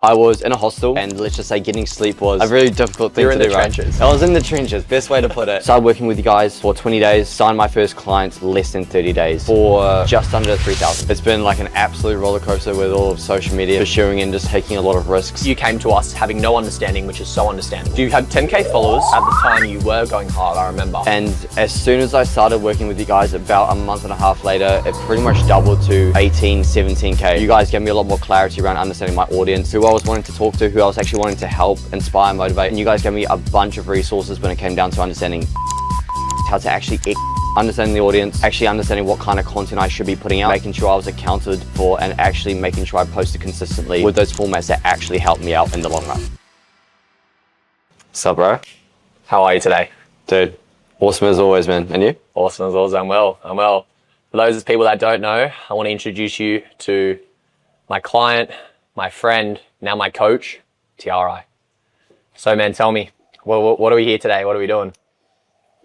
I was in a hostel, and let's just say getting sleep was a really difficult thing to do. You're in the trenches. I was in the trenches, best way to put it. Started working with you guys for 20 days, signed my first client less than 30 days for just under 3,000. It's been like an absolute roller coaster with all of social media, pursuing and just taking a lot of risks. You came to us having no understanding, which is so understandable. You had 10K followers at the time. You were going hard, I remember. And as soon as I started working with you guys, about a month and a half later, it pretty much doubled to 18, 17K. You guys gave me a lot more clarity around understanding my audience, who I was wanting to talk to, who I was actually wanting to help, inspire, motivate. And you guys gave me a bunch of resources when it came down to understanding how to actually understanding the audience, actually understanding what kind of content I should be putting out, making sure I was accounted for, and actually making sure I posted consistently with those formats that actually helped me out in the long run. Sup, bro? How are you today? Dude, awesome as always, man. And you? Awesome as always. I'm well. For those people that don't know, I want to introduce you to my client, my friend, now my coach, TRI. So man, tell me, what are we here today? What are we doing?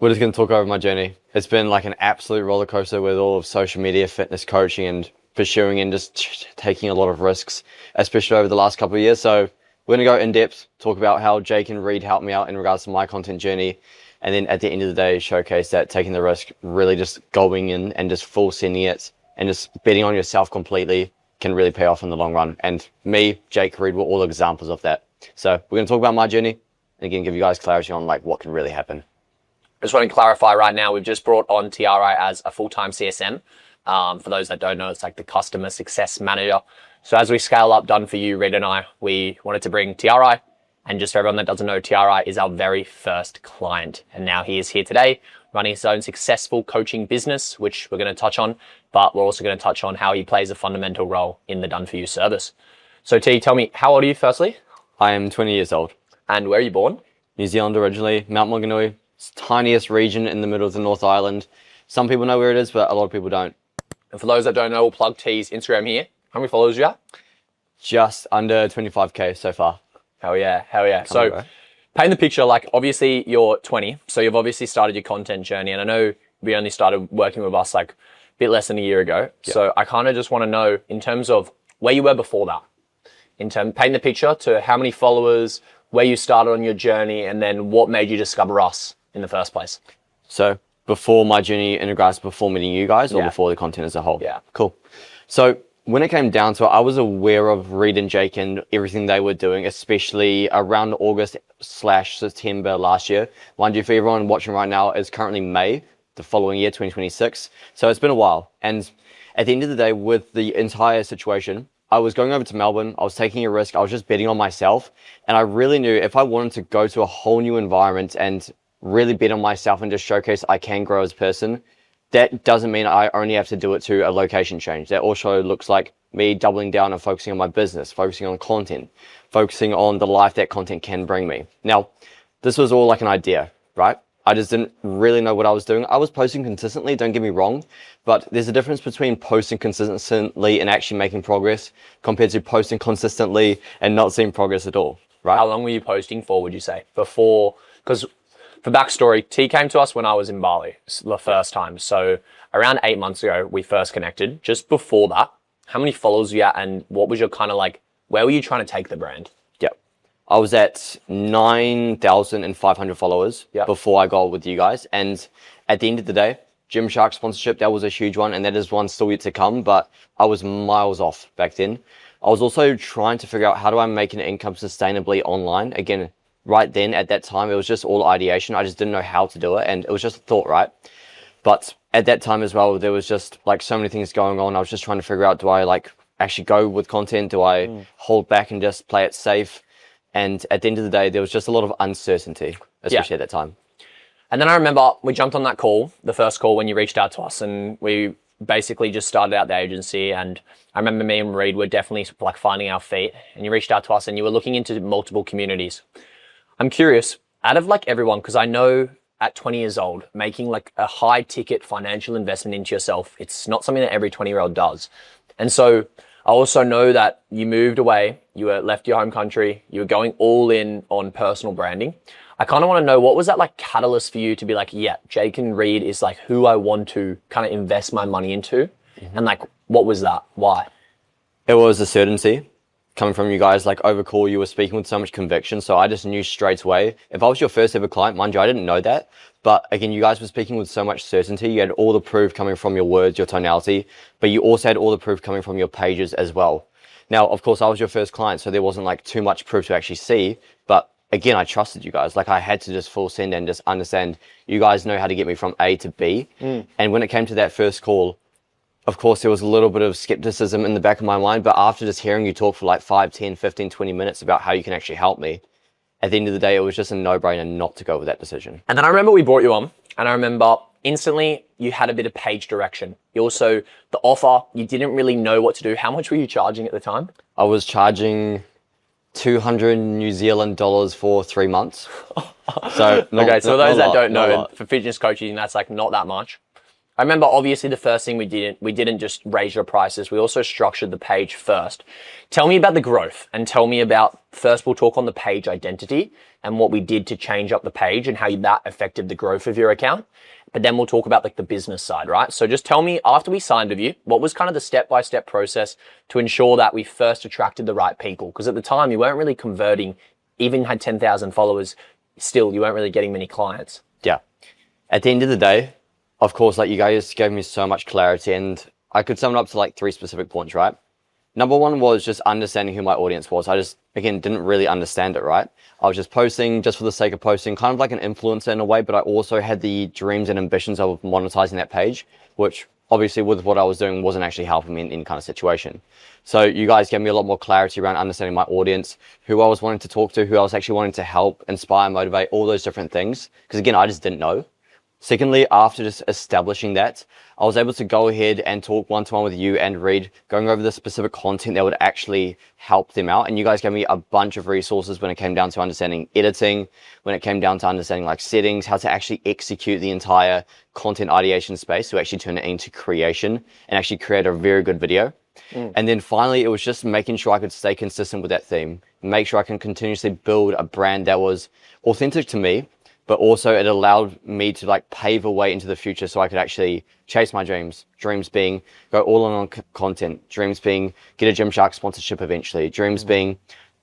We're just going to talk over my journey. It's been like an absolute roller coaster with all of social media, fitness coaching, and pursuing and just taking a lot of risks, especially over the last couple of years. So we're going to go in depth, talk about how Jake and Reed helped me out in regards to my content journey. And then at the end of the day, showcase that taking the risk, really just going in and just full sending it and just betting on yourself completely can really pay off in the long run. And me, Jake, Reed were all examples of that. So we're going to talk about my journey and again, give you guys clarity on like what can really happen. I just want to clarify right now, we've just brought on TRI as a full-time CSM. For those that don't know, it's like the customer success manager. So as we scale up Done For You, Reed and I, we wanted to bring TRI. And just for everyone that doesn't know, TRI is our very first client. And now he is here today running his own successful coaching business, which we're going to touch on, but we're also going to touch on how he plays a fundamental role in the Done For You service. So T, tell me, how old are you firstly? I am 20 years old. And where are you born? New Zealand originally, Mount Maunganui. It's the tiniest region in the middle of the North Island. Some people know where it is, but a lot of people don't. And for those that don't know, we'll plug T's Instagram here. How many followers you at? Just under 25K so far. Hell yeah. So paint the picture, like obviously you're 20, so you've obviously started your content journey. And I know we only started working with us like a bit less than a year ago. Yep. So I kind of just want to know in terms of where you were before that, paint the picture to how many followers, where you started on your journey, and then what made you discover us in the first place. So before my journey in regards to before meeting you guys or before the content as a whole? Yeah. Cool. So when it came down to it, I was aware of Reed and Jake and everything they were doing, especially around August/September last year. Mind you, for everyone watching right now, it's currently May, the following year, 2026. So it's been a while. And at the end of the day, with the entire situation, I was going over to Melbourne. I was taking a risk. I was just betting on myself. And I really knew if I wanted to go to a whole new environment and really bet on myself and just showcase I can grow as a person, that doesn't mean I only have to do it to a location change. That also looks like me doubling down and focusing on my business, focusing on content, focusing on the life that content can bring me. Now, this was all like an idea, right? I just didn't really know what I was doing. I was posting consistently, don't get me wrong, but there's a difference between posting consistently and actually making progress compared to posting consistently and not seeing progress at all, right? How long were you posting for, would you say? Before, because for backstory, T came to us when I was in Bali the first time. So around 8 months ago, we first connected. Just before that, how many followers were you at and what was your kind of like, where were you trying to take the brand? Yep. I was at 9,500 followers before I got with you guys. And at the end of the day, Gymshark sponsorship, that was a huge one. And that is one still yet to come, but I was miles off back then. I was also trying to figure out how do I make an income sustainably online? Again, right then, at that time, it was just all ideation. I just didn't know how to do it. And it was just a thought, right? But at that time as well, there was just like so many things going on. I was just trying to figure out, do I like actually go with content? Do I hold back and just play it safe? And at the end of the day, there was just a lot of uncertainty, especially at that time. And then I remember we jumped on that call, the first call when you reached out to us, and we basically just started out the agency. And I remember me and Reed were definitely like finding our feet, and you reached out to us and you were looking into multiple communities. I'm curious, out of like everyone, because I know at 20 years old, making like a high ticket financial investment into yourself, it's not something that every 20-year-old does. And so I also know that you moved away, you were left your home country, you were going all in on personal branding. I kind of want to know, what was that like catalyst for you to be like, yeah, Jake and Reed is like who I want to kind of invest my money into? And like, what was that? Why? It was a certainty. coming from you guys, like over call, you were speaking with so much conviction. So I just knew straight away. If I was your first ever client, mind you, I didn't know that. But again, you guys were speaking with so much certainty. You had all the proof coming from your words, your tonality, but you also had all the proof coming from your pages as well. Now, of course, I was your first client, so there wasn't like too much proof to actually see. But again, I trusted you guys. Like I had to just full send and just understand you guys know how to get me from A to B. And when it came to that first call, of course, there was a little bit of skepticism in the back of my mind, but after just hearing you talk for like 5, 10, 15, 20 minutes about how you can actually help me, at the end of the day, it was just a no-brainer not to go with that decision. And then I remember we brought you on, and I remember instantly you had a bit of page direction. You also, the offer, you didn't really know what to do. How much were you charging at the time? I was charging 200 New Zealand dollars for 3 months. So okay, so for those that don't know, for fitness coaching, that's like not that much. I remember obviously the first thing we didn't just raise your prices. We also structured the page first. Tell me about the growth and tell me about, first we'll talk on the page identity and what we did to change up the page and how that affected the growth of your account. But then we'll talk about like the business side, right? So just tell me, after we signed with you, what was kind of the step-by-step process to ensure that we first attracted the right people? Because at the time you weren't really converting, even had 10,000 followers, still you weren't really getting many clients. Yeah. At the end of the day, of course, like you guys gave me so much clarity and I could sum it up to like 3 specific points, right? Number 1 was just understanding who my audience was. I just, again, didn't really understand it, right? I was just posting just for the sake of posting, kind of like an influencer in a way, but I also had the dreams and ambitions of monetizing that page, which obviously with what I was doing wasn't actually helping me in any kind of situation. So you guys gave me a lot more clarity around understanding my audience, who I was wanting to talk to, who I was actually wanting to help, inspire, motivate, all those different things. Because again, I just didn't know. Secondly, after just establishing that, I was able to go ahead and talk one-to-one with you and Reed, going over the specific content that would actually help them out. And you guys gave me a bunch of resources when it came down to understanding editing, when it came down to understanding like settings, how to actually execute the entire content ideation space to actually turn it into creation and actually create a very good video. And then finally, it was just making sure I could stay consistent with that theme, make sure I can continuously build a brand that was authentic to me, but also it allowed me to like pave a way into the future so I could actually chase my dreams. Dreams being go all in on content. Dreams being get a Gymshark sponsorship eventually. Dreams being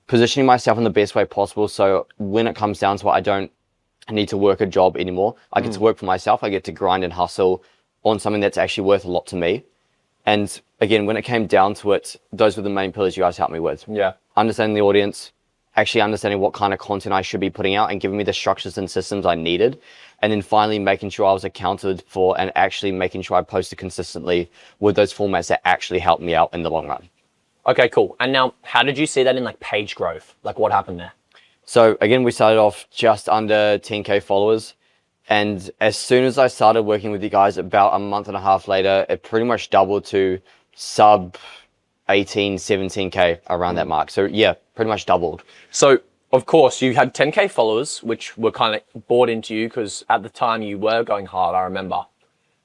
positioning myself in the best way possible. So when it comes down to it, I don't need to work a job anymore. I get to work for myself. I get to grind and hustle on something that's actually worth a lot to me. And again, when it came down to it, those were the main pillars you guys helped me with. Yeah. Understanding the audience, actually understanding what kind of content I should be putting out and giving me the structures and systems I needed. And then finally making sure I was accounted for and actually making sure I posted consistently with those formats that actually helped me out in the long run. Okay, cool. And now how did you see that in like page growth? Like what happened there? So again, we started off just under 10K followers. And as soon as I started working with you guys, about a month and a half later, it pretty much doubled to sub 18, 17K around that mark. So yeah, pretty much doubled. So of course you had 10K followers, which were kind of bought into you because at the time you were going hard, I remember.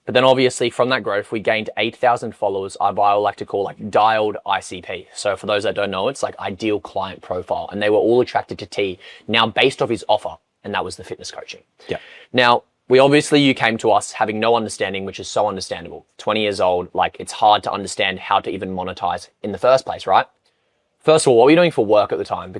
But then obviously from that growth, we gained 8,000 followers. I like to call like dialed ICP. So for those that don't know, it's like ideal client profile. And they were all attracted to T now based off his offer. And that was the fitness coaching. Yeah. Now, you came to us having no understanding, which is so understandable. 20 years old, like it's hard to understand how to even monetize in the first place, right? First of all, what were you doing for work at the time?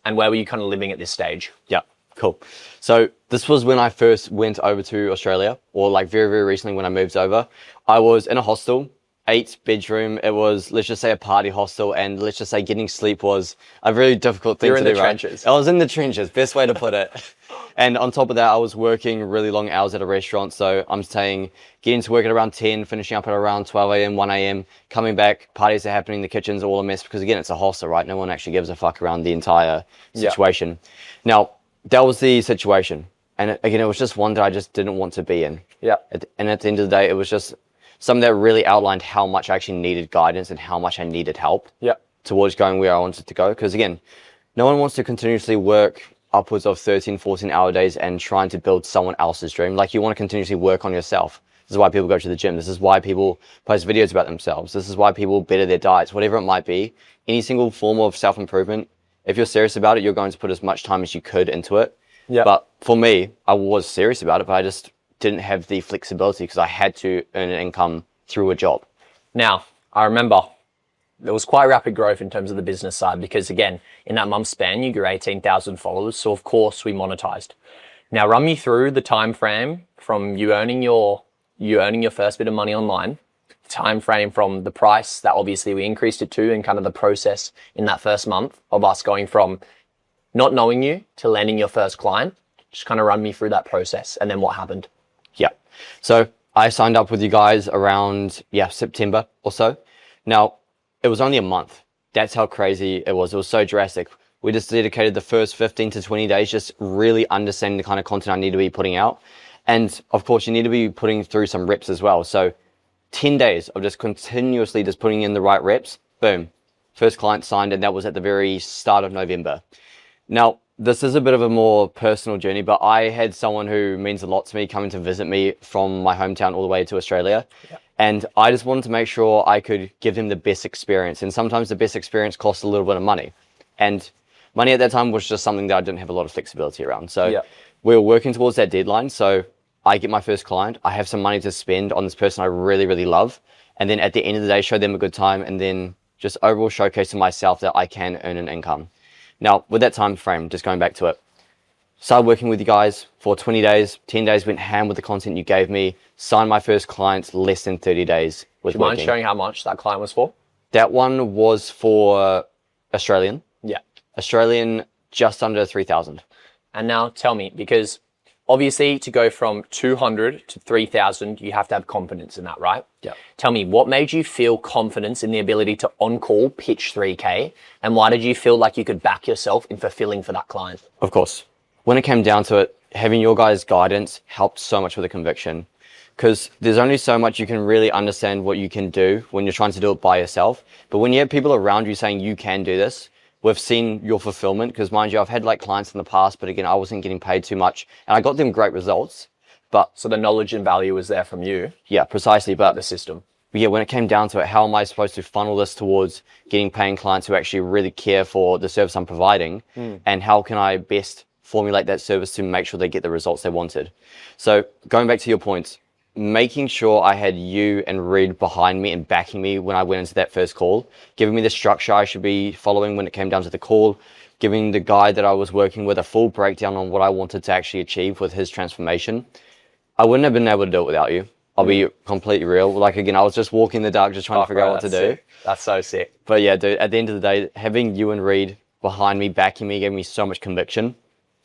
And where were you kind of living at this stage? Yeah, cool. So this was when I first went over to Australia, or like very, very recently when I moved over. I was in a hostel, 8-bedroom. It was, let's just say, a party hostel, and let's just say getting sleep was a really difficult thing to do. You're in the trenches. I was in the trenches, best way to put it. And on top of that, I was working really long hours at a restaurant. So I'm saying getting to work at around 10, finishing up at around 12 a.m., 1 a.m., coming back, parties are happening, the kitchen's all a mess because again, it's a hostel, right? No one actually gives a fuck around the entire situation. Yeah. Now, that was the situation. And again, it was just one that I just didn't want to be in. Yeah. And at the end of the day, it was just something that really outlined how much I actually needed guidance and how much I needed help towards going where I wanted to go. Because again, no one wants to continuously work upwards of 13, 14-hour days and trying to build someone else's dream. Like you want to continuously work on yourself. This is why people go to the gym. This is why people post videos about themselves. This is why people better their diets, whatever it might be. Any single form of self-improvement, if you're serious about it, you're going to put as much time as you could into it. Yeah. But for me, I was serious about it, but I just didn't have the flexibility because I had to earn an income through a job. Now, I remember there was quite rapid growth in terms of the business side because again, in that month span, you grew 18,000 followers. So of course we monetized. Now run me through the time frame from you earning your first bit of money online, time frame from the price that obviously we increased it to, and kind of the process in that first month of us going from not knowing you to landing your first client. Just kind of run me through that process and then what happened. Yeah. So I signed up with you guys around, September or so. Now, it was only a month. That's how crazy it was. It was so drastic. We just dedicated the first 15 to 20 days just really understanding the kind of content I need to be putting out. And of course, you need to be putting through some reps as well. So 10 days of just continuously just putting in the right reps, boom, first client signed, and that was at the very start of November. Now, this is a bit of a more personal journey, but I had someone who means a lot to me coming to visit me from my hometown all the way to Australia. Yeah. And I just wanted to make sure I could give them the best experience. And sometimes the best experience costs a little bit of money. And money at that time was just something that I didn't have a lot of flexibility around. So we were working towards that deadline. So I get my first client. I have some money to spend on this person I really, really love. And then at the end of the day, show them a good time and then just overall showcase to myself that I can earn an income. Now, with that time frame, just going back to it, started working with you guys for 20 days, 10 days, went ham with the content you gave me, signed my first clients less than 30 days with working. Do you mind showing how much that client was for? That one was for Australian. Yeah. Australian, just under 3,000. And now tell me, because obviously to go from 200 to 3,000, you have to have confidence in that, right? Yeah. Tell me, what made you feel confidence in the ability to on-call pitch 3K? And why did you feel like you could back yourself in fulfilling for that client? Of course. When it came down to it, having your guys' guidance helped so much with the conviction, because there's only so much you can really understand what you can do when you're trying to do it by yourself. But when you have people around you saying you can do this, we've seen your fulfillment, because mind you, I've had like clients in the past, but again, I wasn't getting paid too much and I got them great results. But so the knowledge and value was there from you. Yeah, precisely. But the system. Yeah, when it came down to it, how am I supposed to funnel this towards getting paying clients who actually really care for the service I'm providing? And how can I best formulate that service to make sure they get the results they wanted? So going back to your points, making sure I had you and Reed behind me and backing me when I went into that first call, giving me the structure I should be following when it came down to the call, giving the guy that I was working with a full breakdown on what I wanted to actually achieve with his transformation. I wouldn't have been able to do it without you. I'll be completely real. Like, again, I was just walking in the dark, just trying to figure out what to do. That's so sick. But yeah, dude, at the end of the day, having you and Reed behind me, backing me, gave me so much conviction.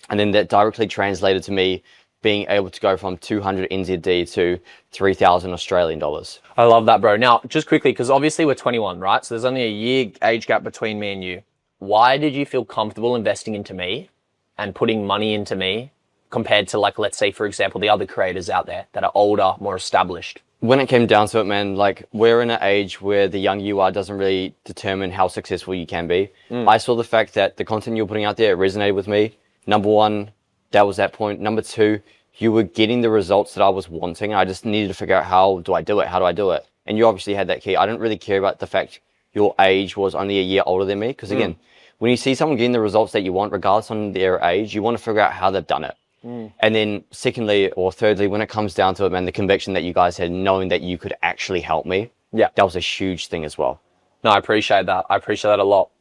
And then that directly translated to me being able to go from 200 NZD to 3,000 Australian dollars. I love that, bro. Now, just quickly, because obviously we're 21, right? So there's only a year age gap between me and you. Why did you feel comfortable investing into me and putting money into me compared to, like, let's say, for example, the other creators out there that are older, more established? When it came down to it, man, like, we're in an age where the young you are doesn't really determine how successful you can be. I saw the fact that the content you were putting out there resonated with me. Number one, that was that point. Number two, you were getting the results that I was wanting. I just needed to figure out how do I do it? How do I do it? And you obviously had that key. I didn't really care about the fact your age was only a year older than me. Because again, when you see someone getting the results that you want, regardless on their age, you want to figure out how they've done it. And then secondly, or thirdly, when it comes down to it, man, the conviction that you guys had, knowing that you could actually help me. Yeah. That was a huge thing as well. No, I appreciate that. I appreciate that a lot.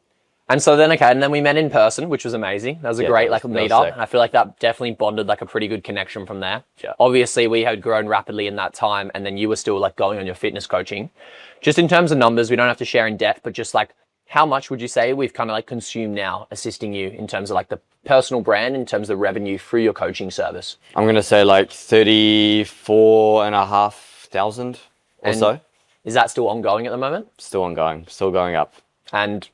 And so then, okay, and then we met in person, which was amazing. That was a great meet up. And I feel like that definitely bonded like a pretty good connection from there. Yeah. Obviously, we had grown rapidly in that time, and then you were still like going on your fitness coaching. Just in terms of numbers, we don't have to share in depth, but just like how much would you say we've kind of like consumed now assisting you in terms of like the personal brand, in terms of the revenue through your coaching service? I'm going to say like 34,500 or so. Is that still ongoing at the moment? Still ongoing, still going up. And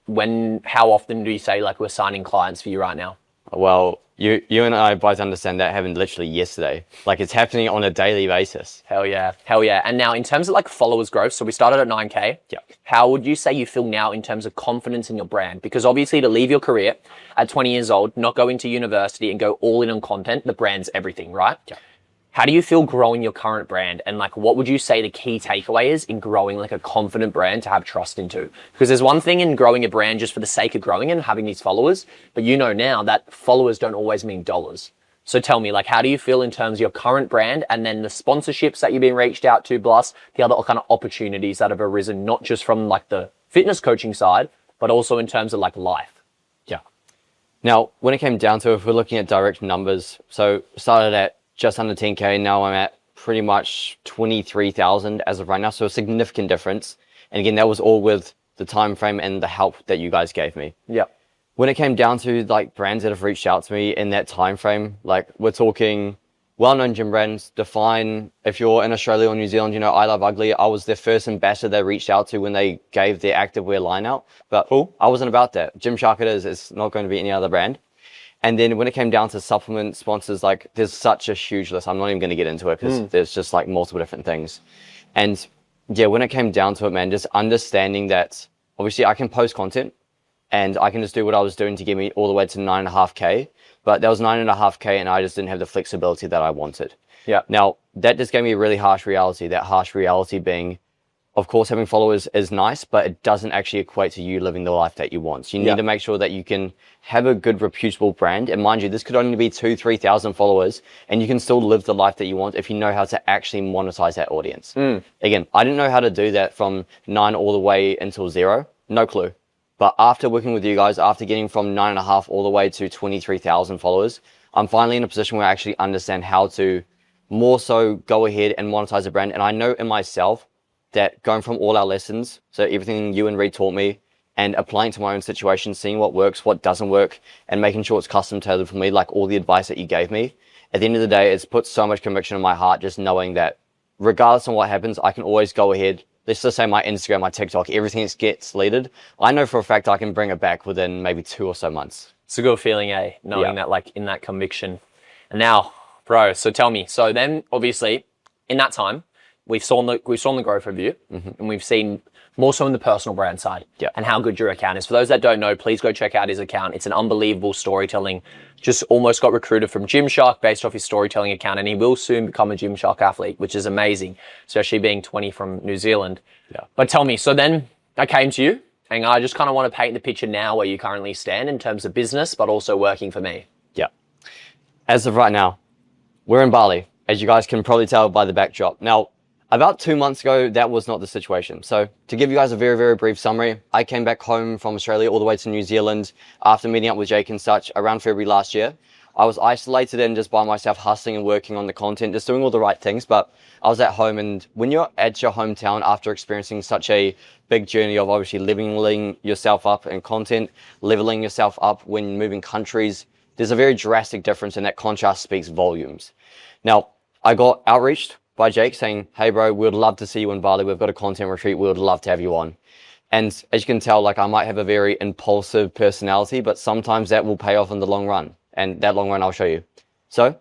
how often do you say like we're signing clients for you right now? Well, you and I both understand that happened literally yesterday. Like, it's happening on a daily basis. Hell yeah. Hell yeah. And now in terms of like followers growth, so we started at 9K. Yeah. How would you say you feel now in terms of confidence in your brand? Because obviously to leave your career at 20 years old, not go into university and go all in on content, the brand's everything, right? Yeah. How do you feel growing your current brand? And like, what would you say the key takeaway is in growing like a confident brand to have trust into? Because there's one thing in growing a brand just for the sake of growing and having these followers, but you know now that followers don't always mean dollars. So tell me, like, how do you feel in terms of your current brand and then the sponsorships that you've been reached out to, plus the other kind of opportunities that have arisen, not just from like the fitness coaching side, but also in terms of like life? Yeah. Now, when it came down to it, if we're looking at direct numbers, so started at just under 10K, now I'm at pretty much 23,000 as of right now. So a significant difference. And again, that was all with the time frame and the help that you guys gave me. Yeah. When it came down to like brands that have reached out to me in that time frame, like we're talking well-known gym brands. Define, if you're in Australia or New Zealand, you know, I Love Ugly. I was their first ambassador they reached out to when they gave their activewear line out. But I wasn't about that. Gymshark it is. It's not going to be any other brand. And then when it came down to supplement sponsors, like there's such a huge list. I'm not even going to get into it because there's just like multiple different things. And yeah, when it came down to it, man, just understanding that obviously I can post content and I can just do what I was doing to get me all the way to 9.5K. But that was 9.5K and I just didn't have the flexibility that I wanted. Yeah. Now, that just gave me a really harsh reality. That harsh reality being, of course, having followers is nice, but it doesn't actually equate to you living the life that you want. So you need to make sure that you can have a good, reputable brand. And mind you, this could only be 2,000, 3,000 followers, and you can still live the life that you want if you know how to actually monetize that audience. Again, I didn't know how to do that from 9 all the way until 0. No clue. But after working with you guys, after getting from 9.5 all the way to 23,000 followers, I'm finally in a position where I actually understand how to more so go ahead and monetize a brand. And I know in myself that going from all our lessons, so everything you and Reed taught me, and applying to my own situation, seeing what works, what doesn't work, and making sure it's custom tailored for me, like all the advice that you gave me, at the end of the day, it's put so much conviction in my heart, just knowing that regardless of what happens, I can always go ahead. Let's just say my Instagram, my TikTok, everything gets deleted. I know for a fact I can bring it back within maybe 2 or so months. It's a good feeling, knowing that, like, in that conviction. And now, bro, so tell me, so then obviously in that time, we've seen the growth of you, and we've seen more so in the personal brand side and how good your account is. For those that don't know, please go check out his account. It's an unbelievable storytelling. Just almost got recruited from Gymshark based off his storytelling account, and he will soon become a Gymshark athlete, which is amazing, especially being 20 from New Zealand. Yeah. But tell me, so then I came to you, and I just kind of want to paint the picture now where you currently stand in terms of business, but also working for me. Yeah. As of right now, we're in Bali, as you guys can probably tell by the backdrop. Now, about 2 months ago, that was not the situation. So to give you guys a very, very brief summary, I came back home from Australia all the way to New Zealand after meeting up with Jake and such around February last year. I was isolated and just by myself, hustling and working on the content, just doing all the right things. But I was at home, and when you're at your hometown after experiencing such a big journey of obviously leveling yourself up in content, leveling yourself up when moving countries, there's a very drastic difference, and that contrast speaks volumes. Now, I got outreached by Jake saying, hey bro, we would love to see you in Bali. We've got a content retreat. We would love to have you on. And as you can tell, like I might have a very impulsive personality, but sometimes that will pay off in the long run. And that long run, I'll show you. So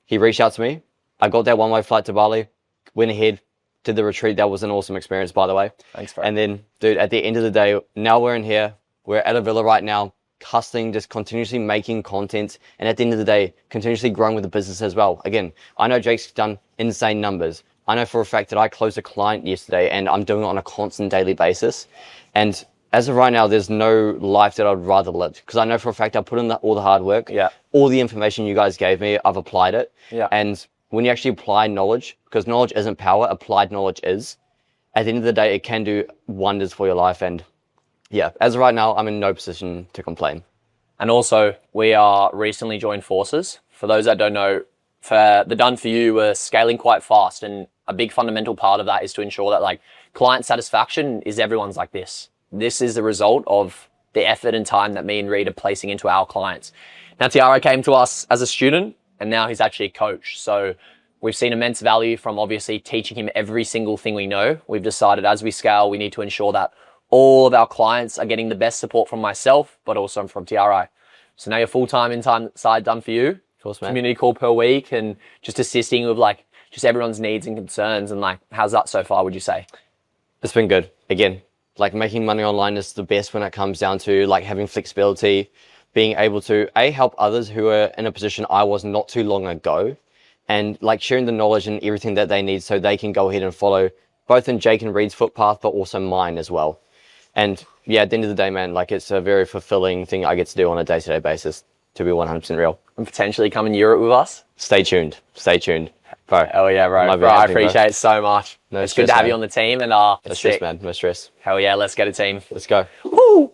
he reached out to me. I got that one-way flight to Bali, went ahead, did the retreat. That was an awesome experience, by the way. Thanks, bro. And then, dude, at the end of the day, now we're in here. We're at a villa right now, hustling, just continuously making content, and at the end of the day, continuously growing with the business as well. Again, I know Jake's done insane numbers. I know for a fact that I closed a client yesterday, and I'm doing it on a constant daily basis. And as of right now, there's no life that I'd rather live, because I know for a fact I put in all the hard work. Yeah. All the information you guys gave me, I've applied it. Yeah. And when you actually apply knowledge, because knowledge isn't power, applied knowledge is. At the end of the day, it can do wonders for your life. And yeah, as of right now, I'm in no position to complain. And also, we are recently joined forces. For those that don't know, for the Done For You, we're scaling quite fast. And a big fundamental part of that is to ensure that like client satisfaction is everyone's like this. This is the result of the effort and time that me and Reed are placing into our clients. Now, Tiara came to us as a student, and now he's actually a coach. So we've seen immense value from obviously teaching him every single thing we know. We've decided as we scale, we need to ensure that all of our clients are getting the best support from myself, but also from TRI. So now you're full-time inside Done For You. Of course, man. Community call per week, and just assisting with like just everyone's needs and concerns. And like, how's that so far, would you say? It's been good. Again, like making money online is the best when it comes down to like having flexibility, being able to help others who are in a position I was not too long ago, and like sharing the knowledge and everything that they need so they can go ahead and follow both in Jake and Reed's footpath, but also mine as well. And yeah, at the end of the day, man, like it's a very fulfilling thing I get to do on a day-to-day basis. to be 100% real. And potentially come in Europe with us. Stay tuned. Stay tuned. Bro. Hell yeah, bro. Love Bro, you, I Anthony, bro. appreciate it so much. No It's good stress, to have man. you on the team, and No it's stress, sick. man. No stress. Hell yeah, let's get a team. Let's go. Woo!